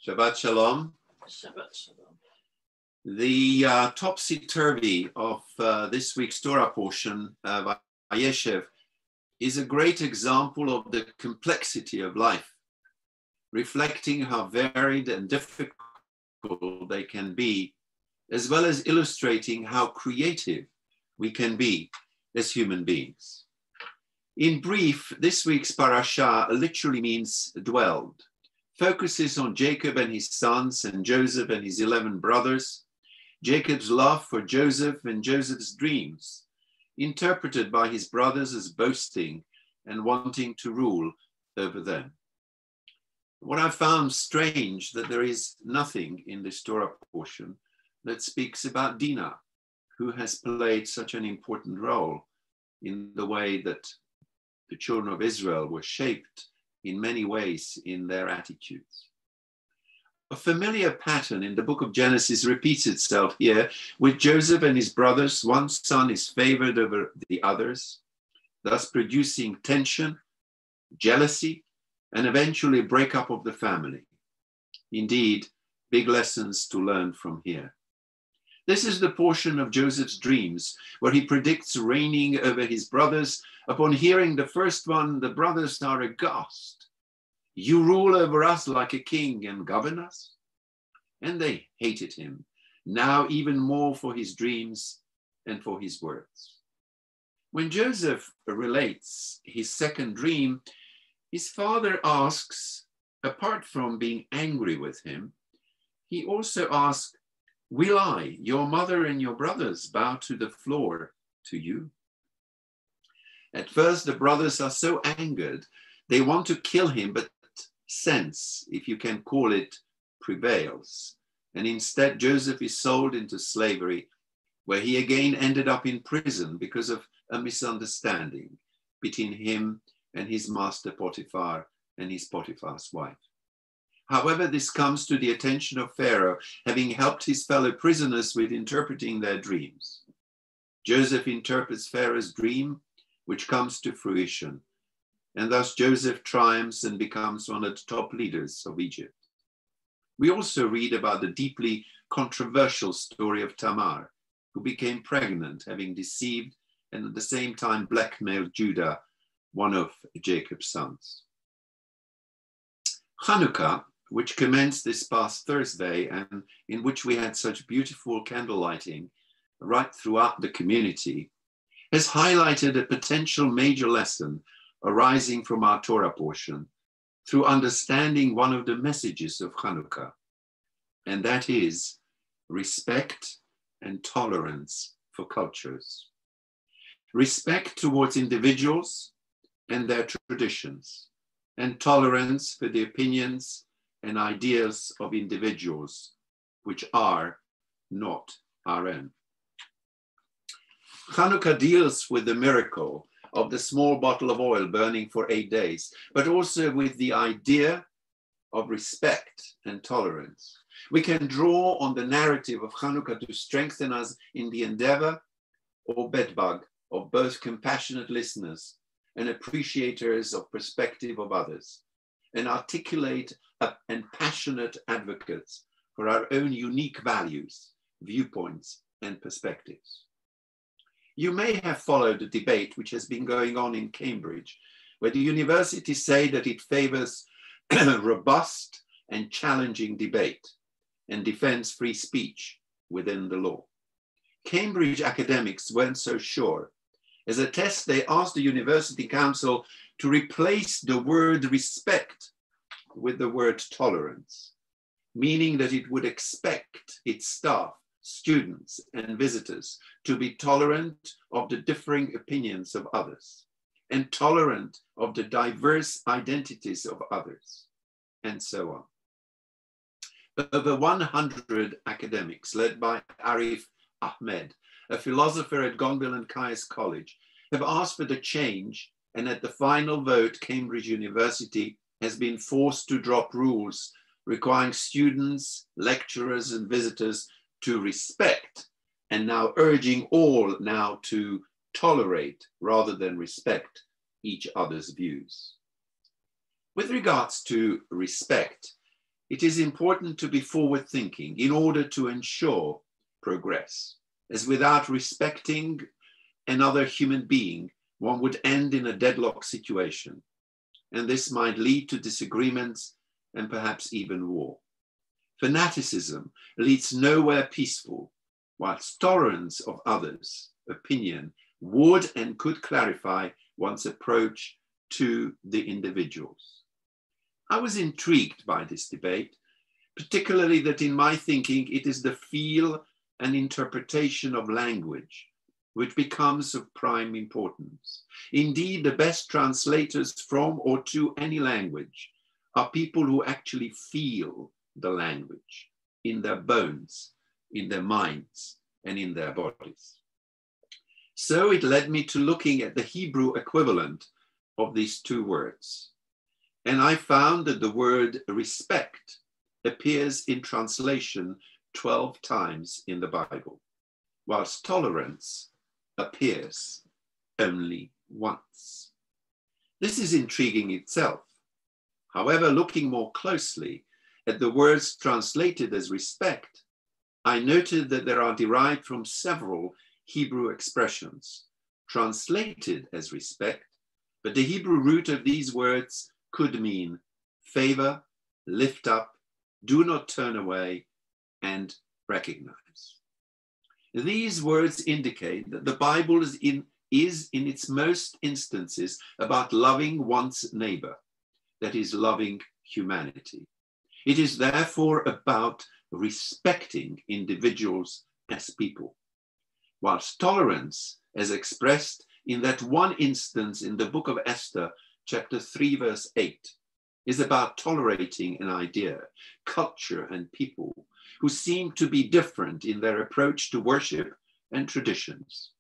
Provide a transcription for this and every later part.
Shabbat Shalom. Shabbat Shalom. The topsy-turvy of this week's Torah portion of Vayeshev is a great example of the complexity of life, reflecting how varied and difficult they can be, as well as illustrating how creative we can be as human beings. In brief, this week's parasha literally means dwelled, focuses on Jacob and his sons and Joseph and his 11 brothers, Jacob's love for Joseph and Joseph's dreams, interpreted by his brothers as boasting and wanting to rule over them. What I found strange that there is nothing in this Torah portion that speaks about Dinah, who has played such an important role in the way that the children of Israel were shaped in many ways in their attitudes. A familiar pattern in the book of Genesis repeats itself here, with Joseph and his brothers. One son is favored over the others, thus producing tension, jealousy, and eventually a breakup of the family. Indeed, big lessons to learn from here. This is the portion of Joseph's dreams where he predicts reigning over his brothers. Upon hearing the first one, the brothers are aghast. You rule over us like a king and govern us? And they hated him, now even more for his dreams and for his words. When Joseph relates his second dream, his father asks, apart from being angry with him, he also asks, will I, your mother and your brothers, bow to the floor to you? At first, the brothers are so angered, they want to kill him, but sense, if you can call it, prevails. And instead, Joseph is sold into slavery, where he again ended up in prison because of a misunderstanding between him and his master Potiphar and his Potiphar's wife. However, this comes to the attention of Pharaoh, having helped his fellow prisoners with interpreting their dreams. Joseph interprets Pharaoh's dream, which comes to fruition, and thus Joseph triumphs and becomes one of the top leaders of Egypt. We also read about the deeply controversial story of Tamar, who became pregnant, having deceived and at the same time blackmailed Judah, one of Jacob's sons. Hanukkah, which commenced this past Thursday and in which we had such beautiful candle lighting right throughout the community, has highlighted a potential major lesson arising from our Torah portion through understanding one of the messages of Hanukkah, and that is respect and tolerance for cultures. Respect towards individuals and their traditions, and tolerance for the opinions and ideas of individuals which are not our own. Hanukkah deals with the miracle of the small bottle of oil burning for 8 days, but also with the idea of respect and tolerance. We can draw on the narrative of Hanukkah to strengthen us in the endeavor or bedbug of both compassionate listeners and appreciators of perspective of others, and articulate and passionate advocates for our own unique values, viewpoints, and perspectives. You may have followed the debate which has been going on in Cambridge, where the universities say that it favors robust and challenging debate and defends free speech within the law. Cambridge academics weren't so sure. As a test, they asked the University Council to replace the word respect with the word tolerance, meaning that it would expect its staff, students, and visitors to be tolerant of the differing opinions of others and tolerant of the diverse identities of others, and so on. Over 100 academics, led by Arif Ahmed, a philosopher at Gonville and Caius College, have asked for the change, and at the final vote, Cambridge University has been forced to drop rules requiring students, lecturers, and visitors to respect, and now urging all now to tolerate rather than respect each other's views. With regards to respect, It is important to be forward-thinking in order to ensure progress, as without respecting another human being, one would end in a deadlock situation, and this might lead to disagreements and perhaps even war. Fanaticism leads nowhere peaceful, whilst tolerance of others' opinion would and could clarify one's approach to the individuals. I was intrigued by this debate, particularly that in my thinking, it is the feel and interpretation of language which becomes of prime importance. Indeed, the best translators from or to any language are people who actually feel the language in their bones, in their minds, and in their bodies. So it led me to looking at the Hebrew equivalent of these two words. And I found that the word respect appears in translation 12 times in the Bible, whilst tolerance appears only once. This is intriguing itself. However, looking more closely at the words translated as respect, I noted that they are derived from several Hebrew expressions translated as respect, but the Hebrew root of these words could mean favor, lift up, do not turn away, and recognize. These words indicate that the Bible is in its most instances about loving one's neighbor, that is, loving humanity. It is therefore about respecting individuals as people, whilst tolerance, as expressed in that one instance in the book of Esther, chapter 3, verse 8, is about tolerating an idea, culture, and people who seem to be different in their approach to worship and traditions,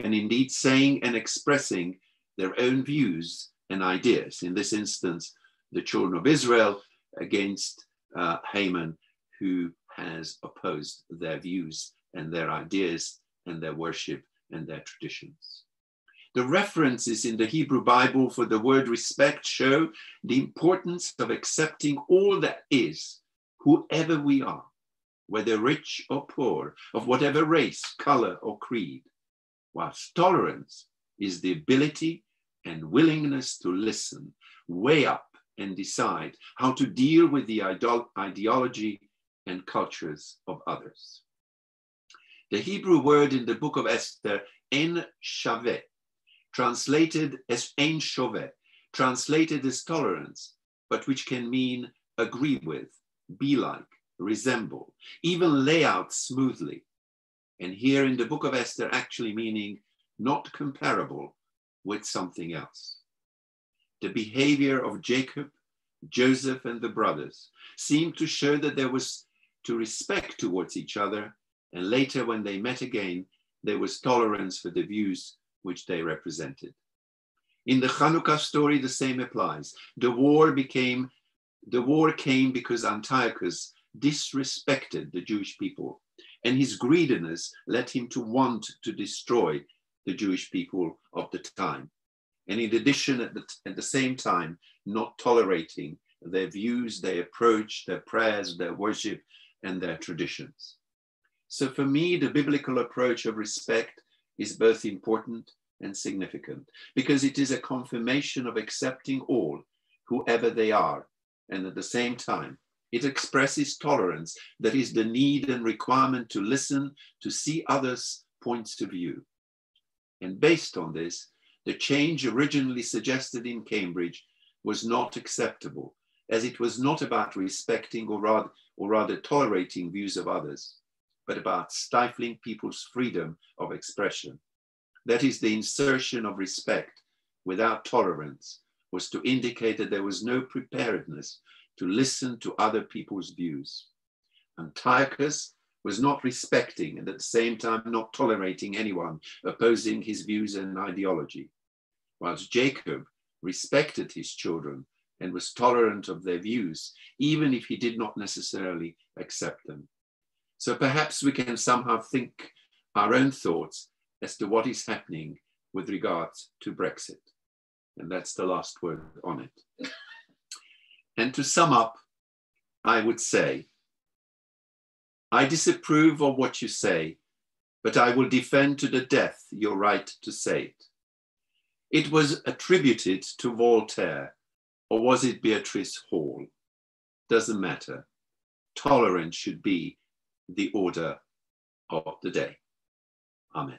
and indeed saying and expressing their own views and ideas. In this instance, the children of Israel against Haman, who has opposed their views and their ideas and their worship and their traditions. The references in the Hebrew Bible for the word respect show the importance of accepting all that is, whoever we are, whether rich or poor, of whatever race, color, or creed, whilst tolerance is the ability and willingness to listen, weigh up, and decide how to deal with the ideology and cultures of others. The Hebrew word in the book of Esther, en shaveh, translated as ein shoveh, translated as tolerance, but which can mean agree with, be like, resemble, even lay out smoothly. And here in the book of Esther, actually meaning not comparable with something else. The behavior of Jacob, Joseph, and the brothers seemed to show that there was to respect towards each other, and later when they met again, there was tolerance for the views which they represented. In the Chanukah story, the same applies. The war came because Antiochus disrespected the Jewish people, and his greediness led him to want to destroy the Jewish people of the time. And in addition, at the same time, not tolerating their views, their approach, their prayers, their worship, and their traditions. So for me, the biblical approach of respect is both important and significant, because it is a confirmation of accepting all, whoever they are, and at the same time, it expresses tolerance, that is the need and requirement to listen, to see others' points of view. And based on this, the change originally suggested in Cambridge was not acceptable, as it was not about respecting or rather tolerating views of others, but about stifling people's freedom of expression. That is, the insertion of respect without tolerance was to indicate that there was no preparedness to listen to other people's views. Antiochus was not respecting and at the same time not tolerating anyone opposing his views and ideology, whilst Jacob respected his children and was tolerant of their views, even if he did not necessarily accept them. So perhaps we can somehow think our own thoughts as to what is happening with regards to Brexit. And that's the last word on it. And to sum up, I would say, I disapprove of what you say, but I will defend to the death your right to say it. It was attributed to Voltaire, or was it Beatrice Hall? Doesn't matter. Tolerance should be the order of the day. Amen.